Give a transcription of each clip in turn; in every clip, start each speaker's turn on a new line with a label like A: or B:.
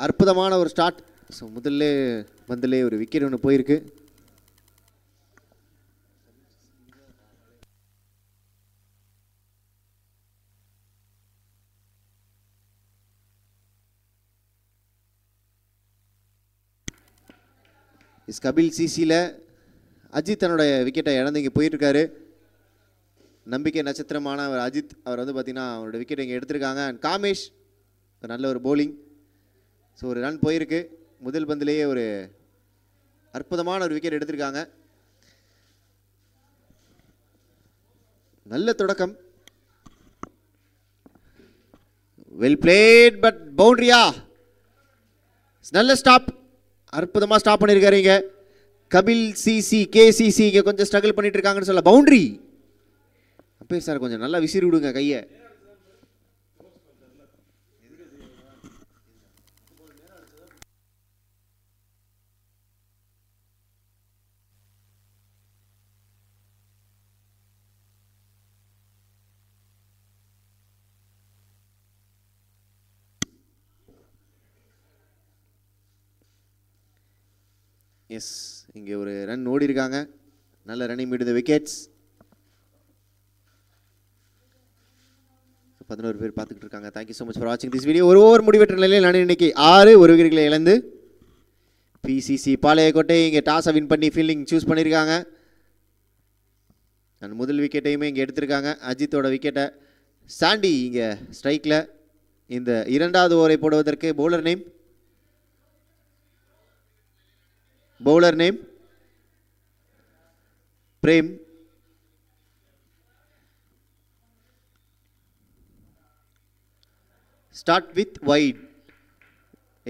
A: அற்புதமான ஒரு start. So முதல்ல பந்திலே ஒரு விக்கெட் ஒன்று போயிருக்கு. கபில் சிசியில் அஜித் தன்னோட விக்கெட்டை இழந்து இங்கே போயிருக்காரு. நம்பிக்கை நட்சத்திரமான அவர் அஜித் அவர் வந்து பார்த்தீங்கன்னா அவரோட விக்கெட் இங்கே எடுத்திருக்காங்க. அண்ட் காமேஷ் நல்ல ஒரு போலிங். ஸோ ஒரு ரன் போயிருக்கு. முதல் பந்திலேயே ஒரு அற்புதமான ஒரு விக்கெட் எடுத்திருக்காங்க. நல்ல தொடக்கம். வெல் பிளேட் பட் பவுண்டரியா? நல்ல ஸ்டாப். அற்புதமாக ஸ்டாப் பண்ணியிருக்காரு. இங்கே கபில் சிசி கேசிசி இங்கே கொஞ்சம் ஸ்ட்ரகிள் பண்ணிட்டு இருக்காங்கன்னு சொல்ல. பவுண்டரி அப்பே சார் கொஞ்சம் நல்லா விசிறி விடுங்க கையை. எஸ் இங்கே ஒரு ரன் ஓடி இருக்காங்க. நல்ல ரன்னிங் மீட் தி விக்கெட்ஸ். 11 பேர் பார்த்துக்கிட்டு இருக்காங்க. தேங்க்யூ ஸோ மச் ஃபார் வாட்சிங் திஸ் வீடியோ. ஒரு ஓவர் முடிவெற்ற நிலையில் நான் இன்னைக்கு 6 விக்கெட்டுகளை இழந்து பிசிசி பாளையக்கோட்டை இங்கே டாஸை வின் பண்ணி ஃபீல்டிங் சூஸ் பண்ணியிருக்காங்க. அண்ட் முதல் விக்கெட்டையுமே இங்கே எடுத்திருக்காங்க. அஜித்தோட விக்கெட்டை சாண்டி இங்கே ஸ்ட்ரைக்கில். இந்த இரண்டாவது ஓவரை போடுவதற்கு bowler name Prem. Start with wide.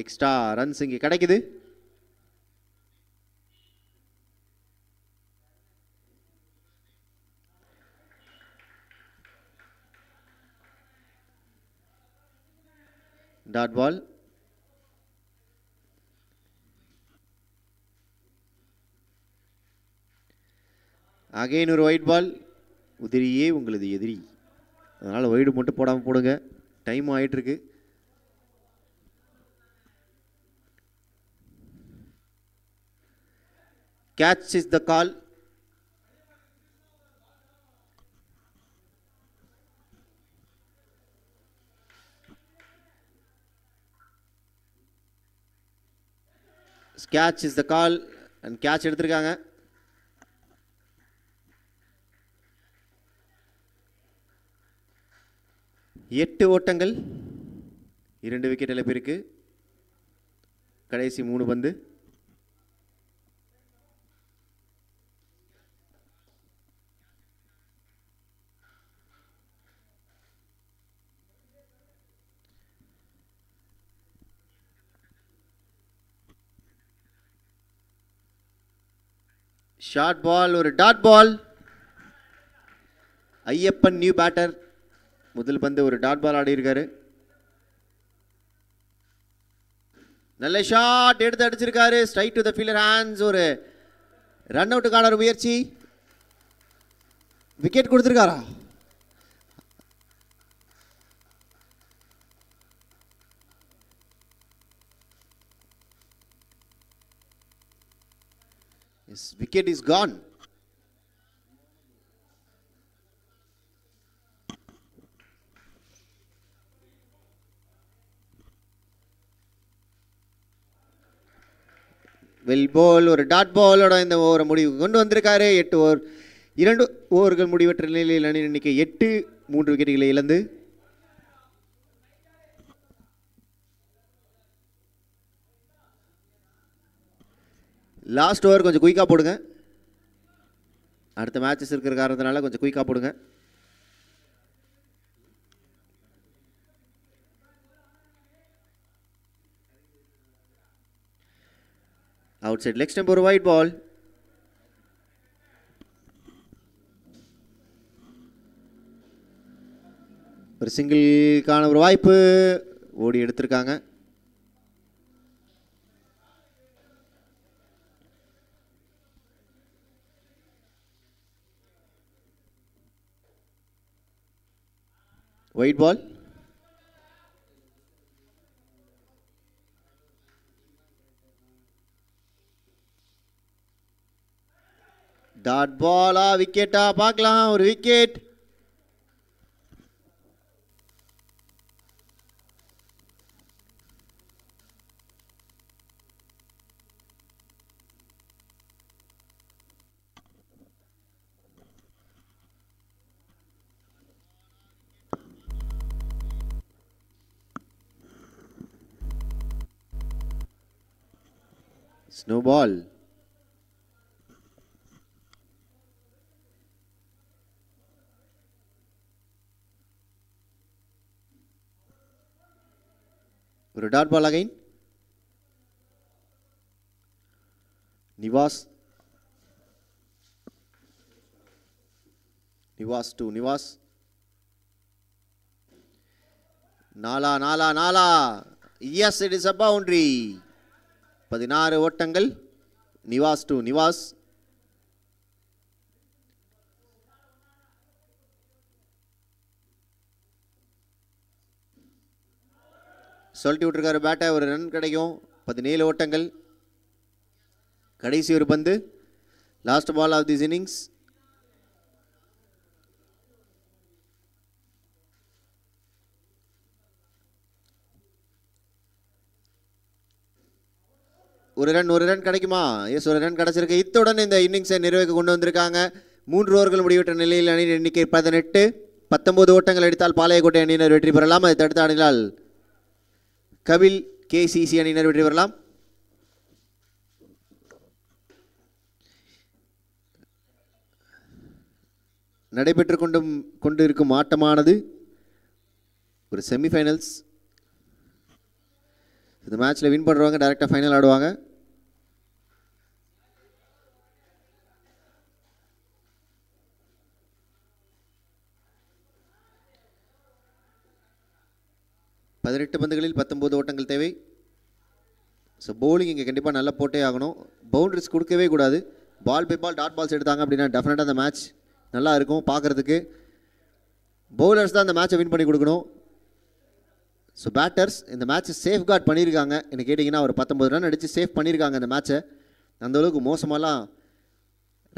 A: Extra runs இங்கே கிடைக்குது. Dot ball. அகைன் ஒரு ஒயிட் பால். உதிரியே உங்களது எதிரி. அதனால் ஒயிடு மட்டும் போடாமல் போடுங்க. டைம் ஆகிட்டுருக்கு. Catch is the call. Catch is the call and catch எடுத்திருக்காங்க. எட்டு ஓட்டங்கள், 2 விக்கெட் இழப்பிற்கு. கடைசி 3 பந்து. ஷார்ட் பால், ஒரு dot ball. Ayyappan new batter. முதல் பந்து ஒரு டாட் பால் ஆடி இருக்காரு. நல்ல ஷாட் எடுத்து அடிச்சிருக்காரு. Straight to the fielder hands. ஒரு ரன் அவுட்டுக்கான ஒரு முயற்சி. விக்கெட் கொடுத்துருக்காரா? Yes, wicket is gone. Well ball, ஒரு டாட் பாலோட இந்த ஓவரை முடிவுக்கு கொண்டு வந்திருக்காரு. 8 ஓவர், 2 ஓவர்கள் முடிவற்ற நிலையில் அணி எண்ணிக்கை 8, 3 விக்கெட்டுகளை இழந்து. லாஸ்ட் ஓவர் கொஞ்சம் குயிக்காக போடுங்க. அடுத்த மேட்சஸ் இருக்கிற காரணத்தினால கொஞ்சம் குயிக்காக போடுங்க. அவுட் சைட் லெக் ஸ்டம்ப், ஒரு ஒயிட் பால். ஒரு சிங்கிள்கான ஒரு வாய்ப்பு ஓடி எடுத்திருக்காங்க. Wide ball. டாட் பாலா விக்கெட்டா பார்க்கலாம். ஒரு விக்கெட். ஸ்னோபால். ஒரு dot ball again. Nivas. Nivas to Nivas. நாலா நாலா நாலா. Yes, it is a boundary. 16 ஓட்டங்கள். நிவாஸ் டு நிவாஸ். சொல்லிட்டு விட்டுருக்காரு பேட்டை. ஒரு ரன் கிடைக்கும். 17 ஓட்டங்கள். கடைசி ஒரு பந்து. Last ball of this innings. ஒரு ரன் கிடைக்குமா? எஸ், ஒரு ரன் கிடைச்சிருக்கு. இத்துடன் இந்த இன்னிங்ஸை நிறைவேற்ற கொண்டு வந்திருக்காங்க. 3 ஓவர்கள் முடிவிட்ட நிலையில் அணியின் எண்ணிக்கை 18. 19 ஓட்டங்கள் அடித்தால் பாளையங்கோட்டை அணியினர் வெற்றி பெறலாம். அதை தடுத்து ஆடினால் கபில் KCC அணியினர் வெற்றி பெறலாம். நடைபெற்று கொண்டிருக்கும் ஆட்டமானது ஒரு செமிஃபைனல்ஸ். இந்த மேட்ச்சில் வின் பண்ணுறவங்க டைரெக்டாக ஃபைனல் ஆடுவாங்க. பதினெட்டு பந்துகளில் 19 ஓட்டங்கள் தேவை. ஸோ பவுலிங் இங்கே கண்டிப்பாக நல்லா போட்டே ஆகணும். பவுண்டரிஸ் கொடுக்கவே கூடாது. பால் பை பால் டாட் பால்ஸ் எடுத்தாங்க அப்படின்னா டெஃபினட்டாக அந்த மேட்ச் நல்லா இருக்கும் பார்க்குறதுக்கு. பவுலர்ஸ் தான் அந்த மேட்சை வின் பண்ணி கொடுக்கணும். ஸோ பேட்டர்ஸ் இந்த மேட்ச்சை சேஃப் கார்ட் பண்ணியிருக்காங்க. என்ன கேட்டிங்கன்னா ஒரு 19 ரன் அடித்து சேஃப் பண்ணியிருக்காங்க இந்த மேட்ச்சை. அந்தளவுக்கு மோசமாலாம்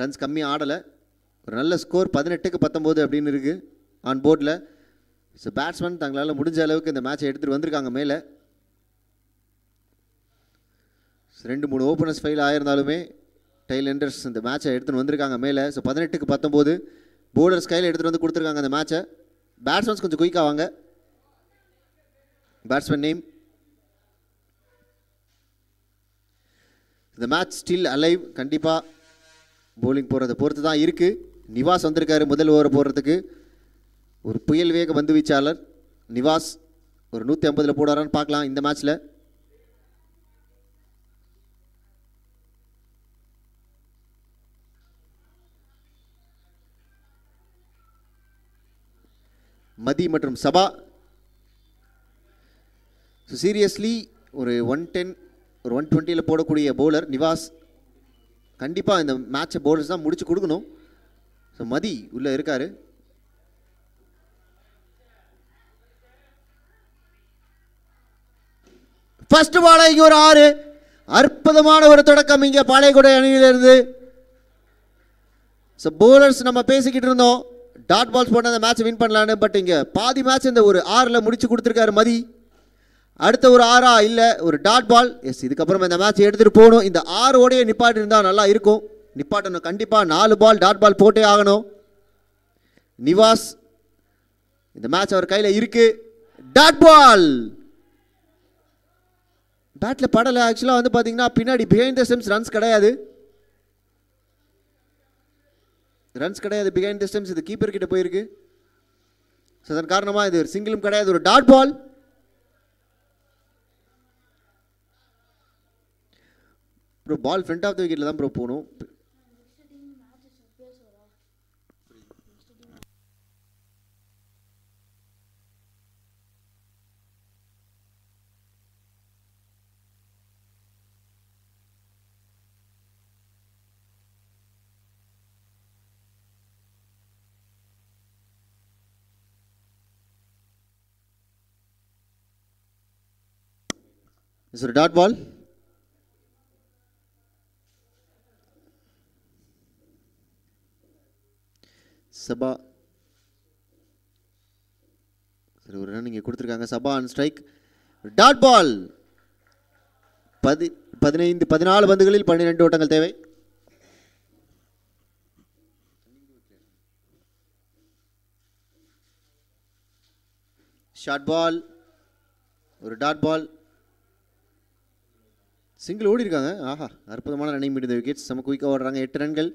A: ரன்ஸ் கம்மியாக ஆடலை. ஒரு நல்ல ஸ்கோர் 18க்கு 19 அப்படின்னு இருக்குது ஆன் போர்டில். ஸோ பேட்ஸ்மேன் தங்களால் முடிஞ்ச அளவுக்கு இந்த மேட்சை எடுத்துகிட்டு வந்திருக்காங்க மேலே. 2-3 ஓப்பனர்ஸ் ஃபெயில் ஆயிருந்தாலுமே டைல் எண்டர்ஸ் இந்த மேட்சை எடுத்துகிட்டு வந்திருக்காங்க மேலே. ஸோ 18க்கு 19 போலர்ஸ் கையில் எடுத்துகிட்டு வந்து கொடுத்துருக்காங்க அந்த மேட்சை. பேட்ஸ்மேன்ஸ் கொஞ்சம் குயிக்காக வாங்க. Batsman name. இந்த மேட்ச் ஸ்டில் அலைவ். கண்டிப்பாக போலிங் போகிறத பொறுத்து தான் இருக்குது. நிவாஸ் வந்திருக்காரு முதல் ஓவர் போடுறதுக்கு. ஒரு புயல் வேக பந்து வீச்சாளர் நிவாஸ். ஒரு 150 போடுறான்னு பார்க்கலாம் இந்த மேட்ச்சில். மதி மற்றும் சபா. ஸோ சீரியஸ்லி ஒரு 110 ஒரு 120 போடக்கூடிய பவுலர் நிவாஸ். கண்டிப்பாக இந்த மேட்சை பவுலர்ஸ் தான் முடிச்சு கொடுக்கணும். ஸோ மதி உள்ளே இருக்கார். ஃபர்ஸ்ட் பால் இங்கே ஒரு 6. அற்புதமான ஒரு தொடக்கம் இங்கே பாளையங்கோட்டை அணியிலிருந்து. ஸோ பவுலர்ஸ் நம்ம பேசிக்கிட்டு இருந்தோம் டாட் பால்ஸ் போட்டு அந்த மேட்ச் வின் பண்ணலான்னு. பட் இங்கே பாதி மேட்ச் இந்த ஒரு 6ல் முடிச்சு கொடுத்துருக்காரு மதி. அடுத்த ஒரு 6 இல்லை ஒரு டாட் பால். எஸ், இதுக்கப்புறம் இந்த மேட்ச் எடுத்துகிட்டு போகணும். இந்த 6 ஓடையே நிப்பாட்டி இருந்தால் நல்லா இருக்கும். நிப்பாட்டணும் கண்டிப்பாக. 4 பால் டாட் பால் போட்டே ஆகணும். நிவாஸ் இந்த மேட்ச் அவர் கையில் இருக்கு. டாட் பால் பேட்டில் படலை. ஆக்சுவலாக வந்து பார்த்தீங்கன்னா பின்னாடி பிஹைண்ட் த ஸ்டெம்ஸ் ரன்ஸ் கிடையாது. Behind the stumps. இது கீப்பர் கிட்ட போயிருக்கு. ஸோ அதன் காரணமாக இது சிங்கிளும் கிடையாது. ஒரு dot ball. Bro ball front of the விக்கெட்டில் தான் ப்ரோ போகணும். இட்ஸ் ஒரு டாட் பால். சபா சரி ஒரு ரன் இங்கே கொடுத்துருக்காங்க. Saba on strike. Dot ball. 14 பந்துகளில் 12 ஓட்டங்கள் தேவை. Short ball. ஒரு டாட் பால். சிங்கிள் ஓடி இருக்காங்க. ஆஹா, அற்புதமான ரன்னிங் மீட். விக்கெட்ஸ் செம குயிக்காக ஓடுறாங்க. 8 ரன்கள்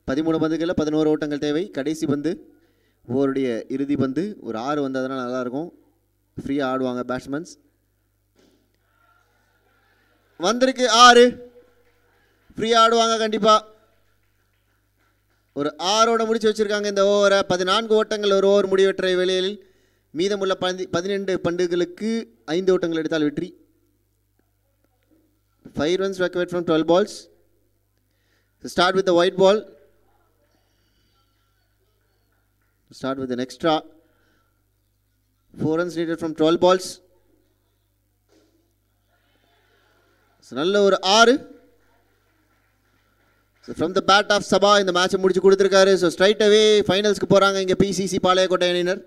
A: 13 பந்துகளில் 11 ஓட்டங்கள் தேவை. கடைசி பந்து ஓவருடைய இறுதி பந்து. ஒரு 6 வந்ததுனால் நல்லாயிருக்கும். ஃப்ரீயாக ஆடுவாங்க பேட்ஸ்மேன்ஸ். வந்திருக்கு 6. ஃப்ரீயாக ஆடுவாங்க கண்டிப்பாக. ஒரு 6ஓட முடிச்சு வச்சுருக்காங்க இந்த ஓவரை. 14 ஓட்டங்கள் ஒரு ஓவர் முடிவற்ற வேளையில் மீதமுள்ள 12 பந்துகளுக்கு 5 ஓட்டங்கள் எடுத்தால் வெற்றி. 5 runs required from 12 balls. Start with the white ball. Start with an extra. 4 runs needed from 12 balls. நல்ல ஒரு 6. From the bat of Sabha இந்த மேட்சை முடிச்சு கொடுத்துருக்காரு. ஸோ ஸ்ட்ரைட் அவே ஃபைனல்ஸ்க்கு போகிறாங்க இங்கே பிசிசி பாளையக்கோட்டை அணியினர்.